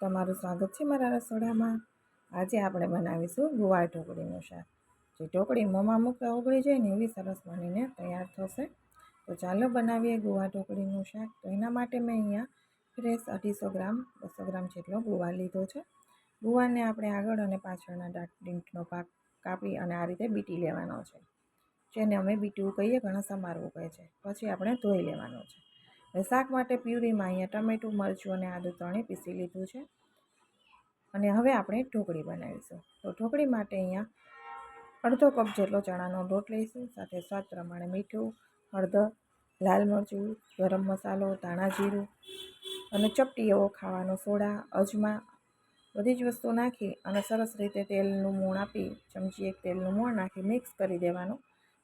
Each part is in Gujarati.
તમારું સ્વાગત છે મારા રસોડામાં। આજે આપણે બનાવીશું ગુવાર ઢોકળીનું શાક। જે ઢોકળી મોંમાં મૂકતા ઓગળી જાય ને એવી સરસ બનીને તૈયાર થશે। તો ચાલો બનાવીએ ગુવાર ઢોકળીનું શાક। તો એના માટે મેં અહીંયા ફ્રેશ 250 ગ્રામ 200 ગ્રામ જેટલો ગુવાર લીધો છે। ગુવારને આપણે આગળ અને પાછળના ડીંટનો ભાગ કાપી અને આ રીતે બીટી લેવાનો છે, જેને અમે બીટવું કહીએ, ઘણા સમારવું કહે છે। પછી આપણે ધોઈ લેવાનો છે। શાક માટે પ્યુરીમાં અહીંયા ટમેટું, મરચું અને આદું ત્રણેય પીસી લીધું છે। અને હવે આપણે ઢોકળી બનાવીશું। તો ઢોકળી માટે અહીંયા અડધો કપ જેટલો ચણાનો લોટ લઈશું, સાથે સ્વાદ પ્રમાણે મીઠું, હળદર, લાલ મરચું, ગરમ મસાલો, ધાણા જીરું અને ચપટી એવો ખાવાનો સોડા, અજમા બધી જ વસ્તુ નાખી અને સરસ રીતે તેલનું મોણ આપી, ચમચી એક તેલનું મોણ નાખી મિક્સ કરી દેવાનું।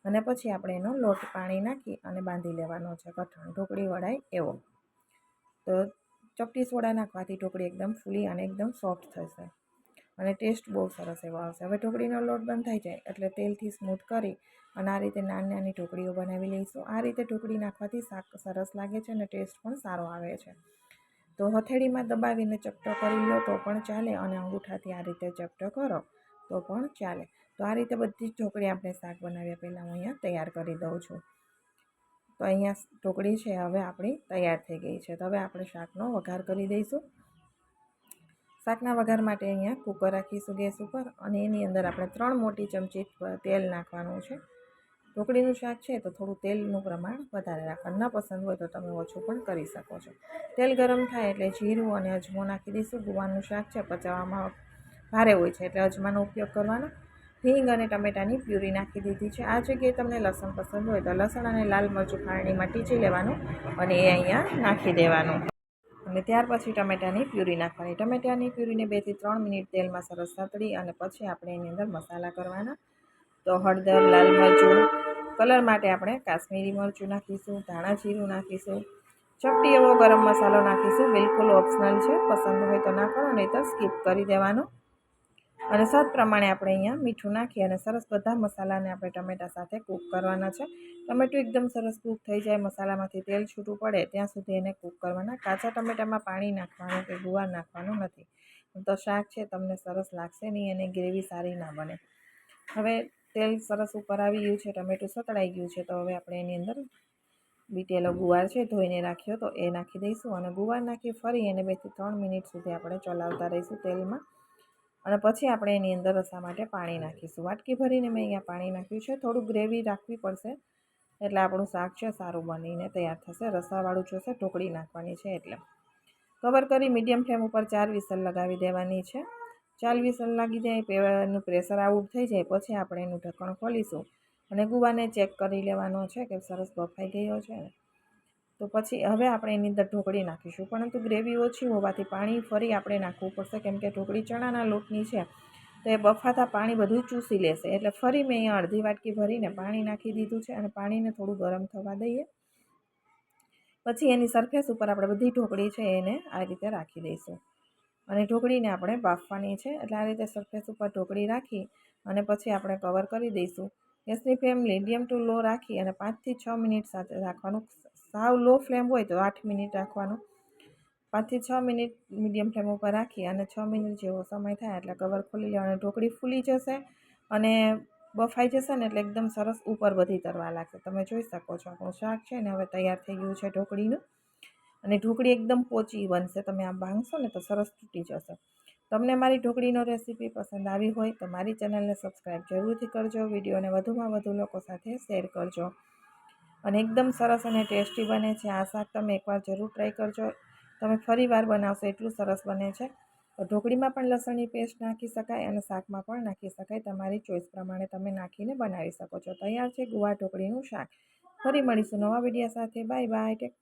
અને પછી આપણે એનો લોટ પાણી નાખી અને બાંધી લેવાનો છે, કઠણ ઢોકળી વળાય એવો। તો ચપટી સોડા નાખવાથી ઢોકળી એકદમ ફૂલી અને એકદમ સોફ્ટ થશે અને ટેસ્ટ બહુ સરસ એવો આવશે। હવે ઢોકળીનો લોટ બંધ થઈ જાય એટલે તેલથી સ્મૂથ કરી અને આ રીતે નાની નાની ઢોકળીઓ બનાવી લઈશું। આ રીતે ઢોકળી નાખવાથી શાક સરસ લાગે છે અને ટેસ્ટ પણ સારો આવે છે। તો હથેળીમાં દબાવીને ચપટો કરી લો તો પણ ચાલે અને અંગૂઠાથી આ રીતે ચપટો કરો તો પણ ચાલે। તો આ રીતે બધી જ ઢોકળી આપણે શાક બનાવ્યા પહેલાં હું અહીંયા તૈયાર કરી દઉં છું। તો અહીંયા ઢોકળી છે હવે આપણી તૈયાર થઈ ગઈ છે। તો હવે આપણે શાકનો વઘાર કરી દઈશું। શાકના વઘાર માટે અહીંયા કુકર રાખીશું ગેસ ઉપર અને એની અંદર આપણે 3 મોટી ચમચી તેલ નાખવાનું છે। ઢોકળીનું શાક છે તો થોડું તેલનું પ્રમાણ વધારે રાખવાનું, ન પસંદ હોય તો તમે ઓછું પણ કરી શકો છો। તેલ ગરમ થાય એટલે જીરું અને અજમો નાખી દઈશું। ગુવારનું શાક છે પચાવવામાં ભારે હોય છે એટલે અજમાનો ઉપયોગ કરવાનો। હિંગ અને ટમેટાની પ્યુરી નાખી દીધી છે। આ જગ્યાએ તમને લસણ પસંદ હોય તો લસણ અને લાલ મરચું ખાંડણીમાં ટીચી લેવાનું અને એ અહીંયા નાખી દેવાનું અને ત્યાર પછી ટમેટાની પ્યુરી નાખવાની। ટમેટાની પ્યુરીને 2 થી 3 મિનિટ તેલમાં સરસ સાતળી અને પછી આપણે એની અંદર મસાલા કરવાના। તો હળદર, લાલ મરચું, કલર માટે આપણે કાશ્મીરી મરચું નાખીશું, ધાણા જીરું નાખીશું, ચપટી એવો ગરમ મસાલો નાખીશું, બિલકુલ ઓપ્શનલ છે, પસંદ હોય તો નાખવાનો, નહીં તો સ્કીપ કરી દેવાનો। અને સ્વાદ પ્રમાણે આપણે અહીંયા મીઠું નાખી અને સરસ બધા મસાલાને આપણે ટમેટા સાથે કૂક કરવાના છે। ટમેટું એકદમ સરસ કૂક થઈ જાય, મસાલામાંથી તેલ છૂટું પડે ત્યાં સુધી એને કૂક કરવાના। કાચા ટમેટામાં પાણી નાખવાનું કે ગુવાર નાખવાનું નથી, તો શાક છે તમને સરસ લાગશે નહીં અને ગ્રેવી સારી ના બને। હવે તેલ સરસ ઉપર આવી ગયું છે, ટમેટું સતળાઈ ગયું છે, તો હવે આપણે એની અંદર બીટેલો ગુવાર છે ધોઈને રાખ્યો તો એ નાખી દઈશું અને ગુવાર નાખી ફરી એને 2 થી 3 મિનિટ સુધી આપણે ચલાવતા રહીશું તેલમાં। અને પછી આપણે એની અંદર રસા માટે પાણી નાખીશું। વાટકી ભરીને મેં અહીંયા પાણી નાખ્યું છે। થોડું ગ્રેવી રાખવી પડશે એટલે આપણું શાક છે સારું બનીને તૈયાર થશે। રસાવાળું જોશે, ઢોકળી નાખવાની છે એટલે કવર કરી મીડિયમ ફ્લેમ ઉપર 4 વિસલ લગાવી દેવાની છે। 4 વિસલ લાગી જાય, એનું પ્રેશર આઉટ થઈ જાય પછી આપણે એનું ઢક્કણ ખોલીશું અને ગુવારને ચેક કરી લેવાનો છે કે સરસ બફાઈ ગયો છે ને। તો પછી હવે આપણે એની અંદર ઢોકળી નાખીશું, પરંતુ ગ્રેવી ઓછી હોવાથી પાણી ફરી આપણે નાખવું પડશે, કેમ કે ઢોકળી ચણાના લોટની છે તો એ બફાતા પાણી બધું ચૂસી લેશે। એટલે ફરી મેં અહીંયા અડધી વાટકી ભરીને પાણી નાખી દીધું છે અને પાણીને થોડું ગરમ થવા દઈએ। પછી એની સરફેસ ઉપર આપણે બધી ઢોકળી છે એને આ રીતે રાખી દઈશું અને ઢોકળીને આપણે બાફવાની છે। એટલે આ રીતે સરફેસ ઉપર ઢોકળી રાખી અને પછી આપણે કવર કરી દઈશું। ગેસની ફ્લેમ મીડિયમ ટુ લો રાખી અને 5 થી 6 મિનિટ સાથે રાખવાનું। સાવ લો ફ્લેમ હોય તો 8 મિનિટ રાખવાનું। 5 થી 6 મિનિટ મીડિયમ ફ્લેમ ઉપર રાખી અને 6 મિનિટ જેવો સમય થાય એટલે કવર ખોલી લેવાનું। ઢોકળી ફૂલી જશે અને બફાઈ જશે ને એટલે એકદમ સરસ ઉપર બધી તરવા લાગશે। તમે જોઈ શકો છો આપણું શાક છે ને હવે તૈયાર થઈ ગયું છે ઢોકળીનું અને ઢોકળી એકદમ પોચી બનશે। તમે આમ ભાંગશો ને તો સરસ તૂટી જશે। તમને મારી ઢોકળીનો રેસીપી પસંદ આવી હોય તો મારી ચેનલને સબસ્ક્રાઈબ જરૂરથી કરજો, વિડીયોને વધુમાં વધુ લોકો સાથે શેર કરજો અને એકદમ સરસ અને ટેસ્ટી બને છે આ શાક। તમે એકવાર જરૂર ટ્રાય કરજો, તમે ફરી વાર બનાવશો એટલું સરસ બને છે। તો ઢોકળીમાં પણ લસણની પેસ્ટ નાખી શકાય અને શાકમાં પણ નાખી શકાય, તમારી ચોઈસ પ્રમાણે તમે નાખીને બનાવી શકો છો। તૈયાર છે ગુવાર ઢોકળીનું શાક। ફરી મળીશું નવા વિડીયો સાથે। Bye bye, tech